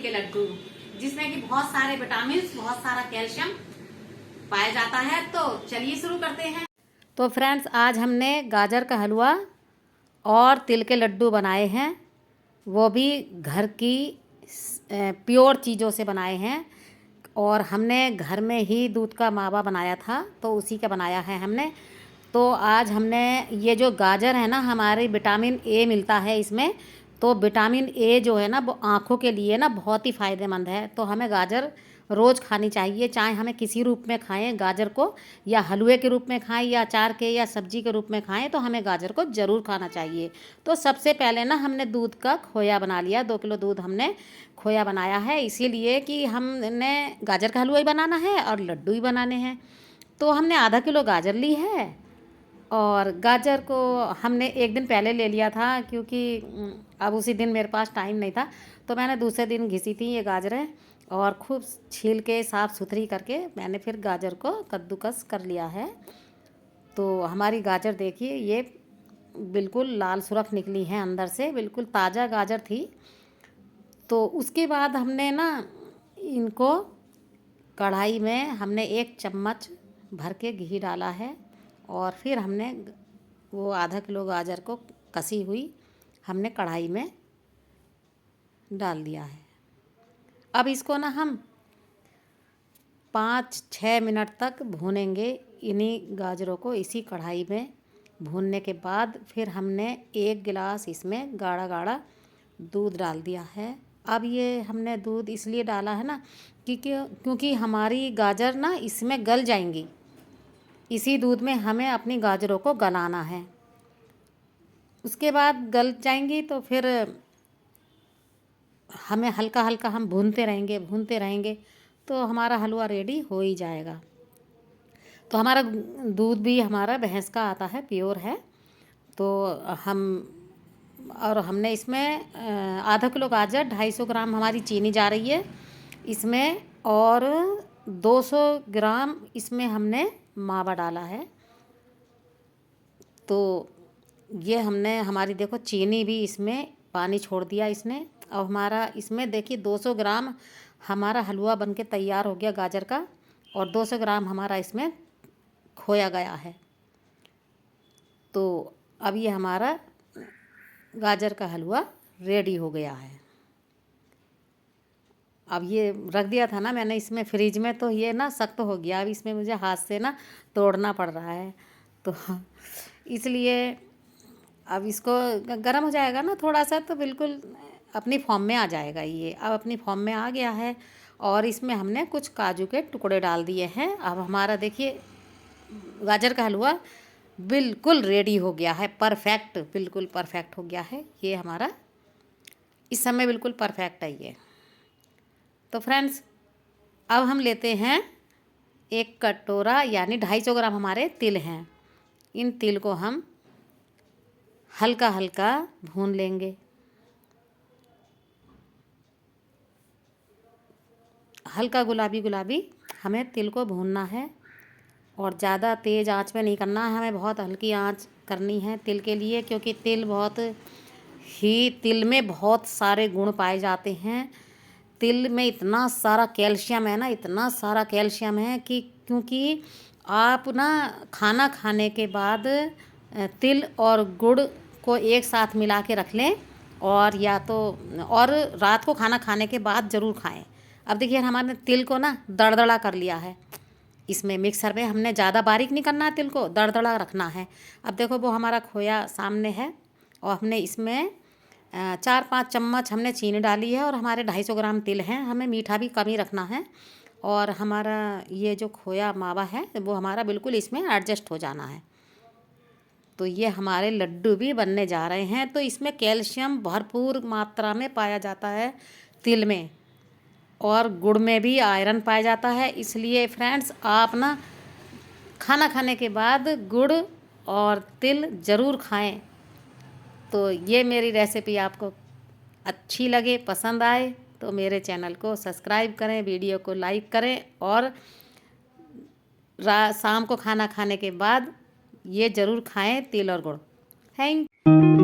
के लड्डू, जिसमें कि बहुत सारे विटामिन, बहुत सारा कैल्शियम पाया जाता है। तो चलिए शुरू करते हैं। तो फ्रेंड्स, आज हमने गाजर का हलवा और तिल के लड्डू बनाए हैं, वो भी घर की प्योर चीज़ों से बनाए हैं। और हमने घर में ही दूध का मावा बनाया था, तो उसी का बनाया है हमने। तो आज हमने ये जो गाजर है ना, हमारे विटामिन ए मिलता है इसमें। तो विटामिन ए जो है ना, वो आँखों के लिए ना बहुत ही फ़ायदेमंद है। तो हमें गाजर रोज़ खानी चाहिए, चाहे हमें किसी रूप में खाएं गाजर को, या हलवे के रूप में खाएं, या अचार के या सब्जी के रूप में खाएं, तो हमें गाजर को ज़रूर खाना चाहिए। तो सबसे पहले ना हमने दूध का खोया बना लिया। 2 किलो दूध हमने खोया बनाया है, इसीलिए कि हमने गाजर का हलवा ही बनाना है और लड्डू ही बनाने हैं। तो हमने आधा किलो गाजर ली है, और गाजर को हमने एक दिन पहले ले लिया था, क्योंकि अब उसी दिन मेरे पास टाइम नहीं था, तो मैंने दूसरे दिन घिसी थी ये गाजरें, और खूब छील के साफ़ सुथरी करके मैंने फिर गाजर को कद्दूकस कर लिया है। तो हमारी गाजर देखिए, ये बिल्कुल लाल सुरख निकली है अंदर से, बिल्कुल ताज़ा गाजर थी। तो उसके बाद हमने ना इनको कढ़ाई में हमने 1 चम्मच भर के घी डाला है, और फिर हमने वो आधा किलो गाजर को कसी हुई हमने कढ़ाई में डाल दिया है। अब इसको ना हम 5-6 मिनट तक भूनेंगे, इन्हीं गाजरों को इसी कढ़ाई में भूनने के बाद फिर हमने 1 गिलास इसमें गाढ़ा गाढ़ा दूध डाल दिया है। अब ये हमने दूध इसलिए डाला है ना, क्योंकि हमारी गाजर ना इसमें गल जाएंगी। इसी दूध में हमें अपनी गाजरों को गलाना है। उसके बाद गल जाएंगी तो फिर हमें हल्का हल्का हम भूनते रहेंगे, तो हमारा हलवा रेडी हो ही जाएगा। तो हमारा दूध भी हमारा भैंस का आता है, प्योर है। तो हमने इसमें आधा किलो गाजर, 250 ग्राम हमारी चीनी जा रही है इसमें, और 200 ग्राम इसमें हमने मावा डाला है। तो ये हमने हमारी देखो चीनी भी इसमें पानी छोड़ दिया इसने। अब हमारा इसमें देखिए 200 ग्राम हमारा हलवा बनके तैयार हो गया गाजर का, और 200 ग्राम हमारा इसमें खोया गया है। तो अब ये हमारा गाजर का हलवा रेडी हो गया है। अब ये रख दिया था ना मैंने इसमें फ्रिज में, तो ये ना सख्त हो गया। अब इसमें मुझे हाथ से ना तोड़ना पड़ रहा है, तो इसलिए अब इसको गर्म हो जाएगा ना थोड़ा सा, तो बिल्कुल अपनी फॉर्म में आ जाएगा। ये अब अपनी फॉर्म में आ गया है, और इसमें हमने कुछ काजू के टुकड़े डाल दिए हैं। अब हमारा देखिए गाजर का हलवा बिल्कुल रेडी हो गया है, परफेक्ट, बिल्कुल परफेक्ट हो गया है ये हमारा। इस समय बिल्कुल परफेक्ट है ये। तो फ्रेंड्स, अब हम लेते हैं 1 कटोरा, यानी 250 ग्राम हमारे तिल हैं। इन तिल को हम हल्का हल्का भून लेंगे। हल्का गुलाबी गुलाबी हमें तिल को भूनना है, और ज़्यादा तेज़ आंच में नहीं करना है, हमें बहुत हल्की आंच करनी है तिल के लिए, क्योंकि तिल में बहुत सारे गुण पाए जाते हैं। तिल में इतना सारा कैल्शियम है ना, इतना सारा कैल्शियम है कि क्योंकि आप ना खाना खाने के बाद तिल और गुड़ को एक साथ मिला के रख लें, और रात को खाना खाने के बाद ज़रूर खाएं। अब देखिए हमारे तिल को ना दड़दड़ा कर लिया है इसमें मिक्सर में, हमने ज़्यादा बारीक नहीं करना है, तिल को दड़दड़ा रखना है। अब देखो वो हमारा खोया सामने है, और हमने इसमें 4-5 चम्मच हमने चीनी डाली है, और हमारे 250 ग्राम तिल हैं, हमें मीठा भी कम ही रखना है। और हमारा ये जो खोया मावा है वो हमारा बिल्कुल इसमें एडजस्ट हो जाना है। तो ये हमारे लड्डू भी बनने जा रहे हैं। तो इसमें कैल्शियम भरपूर मात्रा में पाया जाता है तिल में, और गुड़ में भी आयरन पाया जाता है। इसलिए फ्रेंड्स, आप ना खाना खाने के बाद गुड़ और तिल ज़रूर खाएं। तो ये मेरी रेसिपी आपको अच्छी लगे, पसंद आए, तो मेरे चैनल को सब्सक्राइब करें, वीडियो को लाइक करें, और शाम को खाना खाने के बाद ये ज़रूर खाएं तिल और गुड़। थैंक